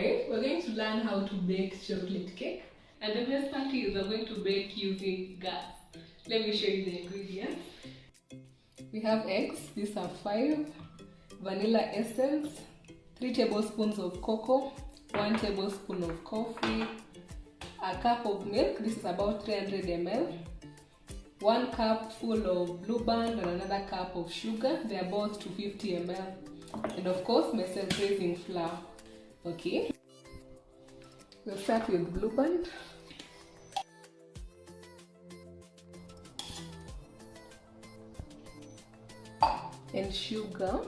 Hi, we're going to learn how to bake chocolate cake. And the best part is we're going to bake using gas. Let me show you the ingredients. We have eggs, these are 5, vanilla essence, 3 tablespoons of cocoa, 1 tablespoon of coffee, a cup of milk, this is about 300 ml, 1 cup full of Blue Band and another cup of sugar, they are both 250 ml, and of course my self-raising flour. Okay, we'll start with Blue Band. And sugar.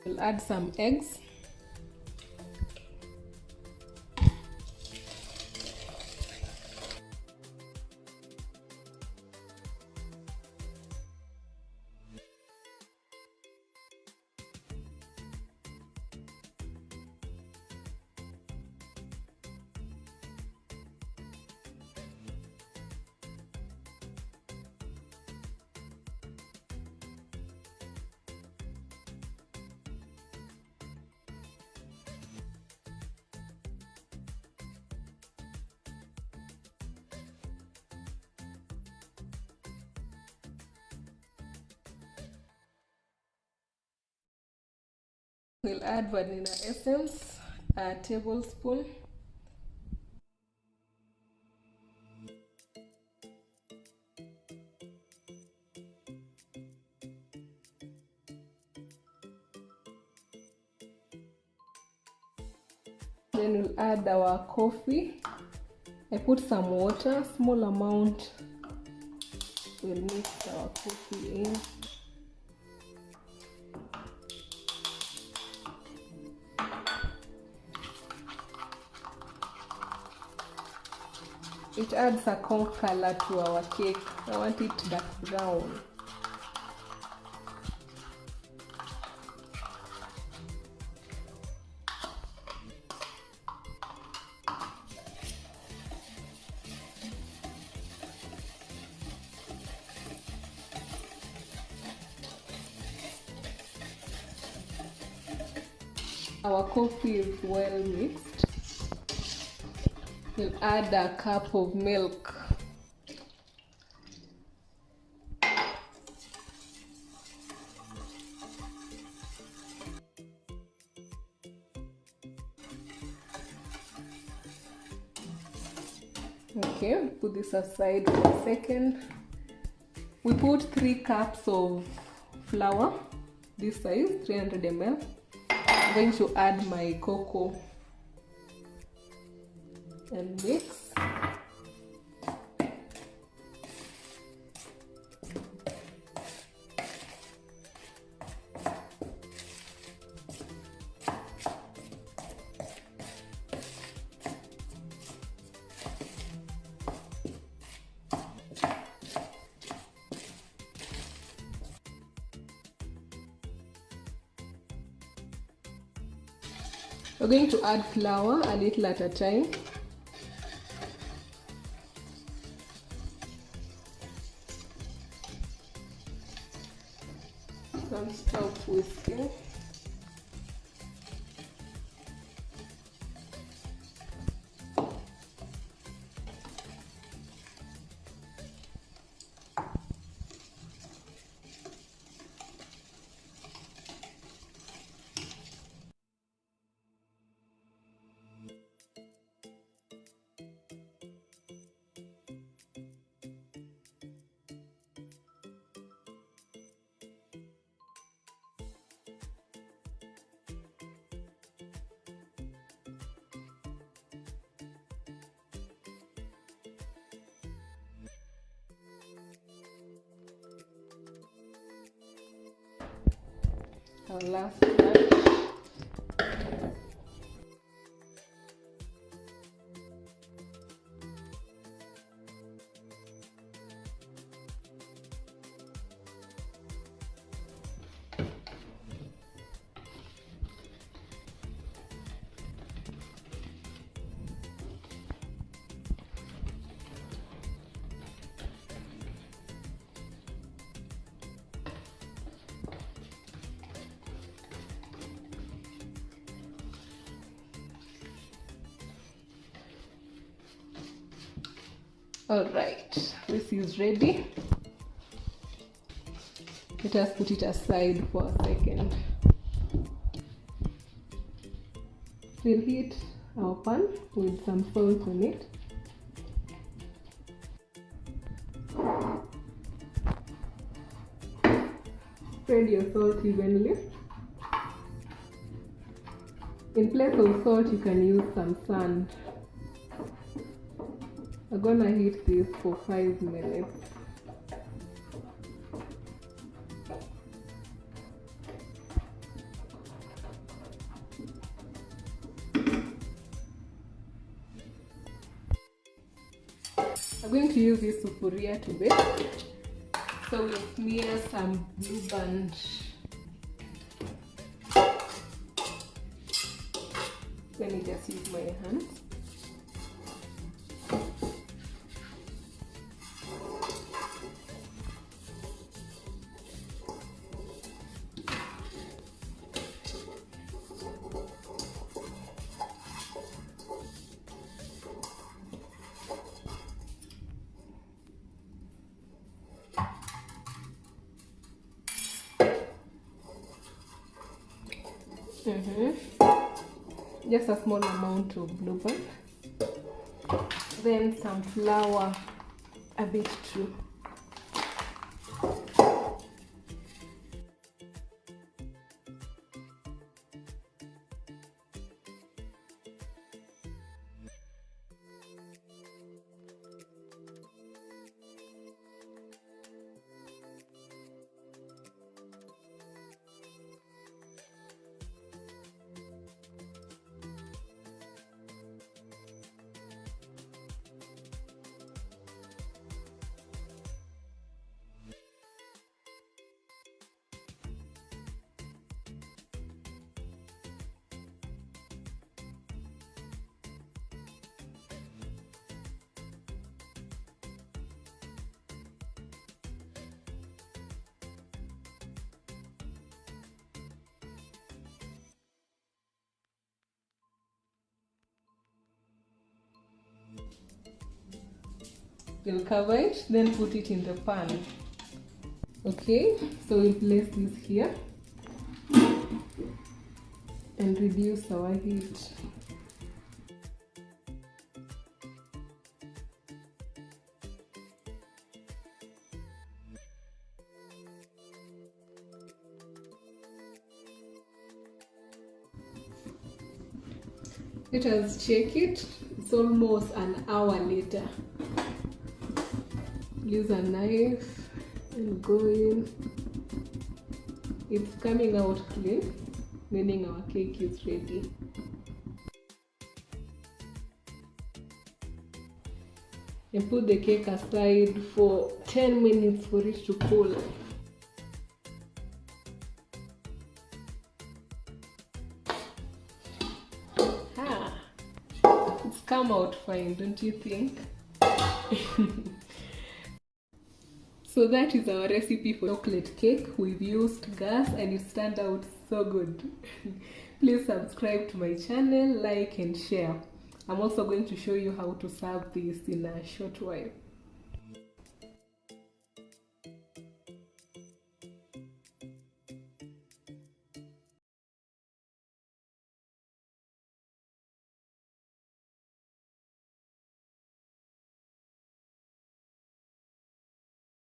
We'll add some eggs. We'll add vanilla essence, a tablespoon. Then we'll add our coffee. I put some water, small amount. We'll mix our coffee in. It adds a cool color to our cake. I want it dark brown. Our coffee is well mixed. We'll add a cup of milk. Okay, put this aside for a second. We put 3 cups of flour, this size, 300 ml. I'm going to add my cocoa and mix. We're going to add flour a little at a time. Don't stop whisking. our last batch. Alright, this is ready. Let us put it aside for a second. We'll heat our pan with some salt on it. Spread your salt evenly. In place of salt, you can use some sand. I'm gonna heat this for 5 minutes. I'm going to use this sufuria to bake. So we'll smear some blue band. Let me just use my hands. Just a small amount of blue band, then some flour, a bit too. We'll cover it, then put it in the pan. Okay, so we'll place this here and reduce our heat. Let us check it. It's almost an hour later. Use a knife and go in. It's coming out clean, meaning our cake is ready. And put the cake aside for 10 minutes for it to cool. It's come out fine, don't you think? So that is our recipe for chocolate cake. We've used gas and it's turned out so good. Please subscribe to my channel, like and share. I'm also going to show you how to serve this in a short while.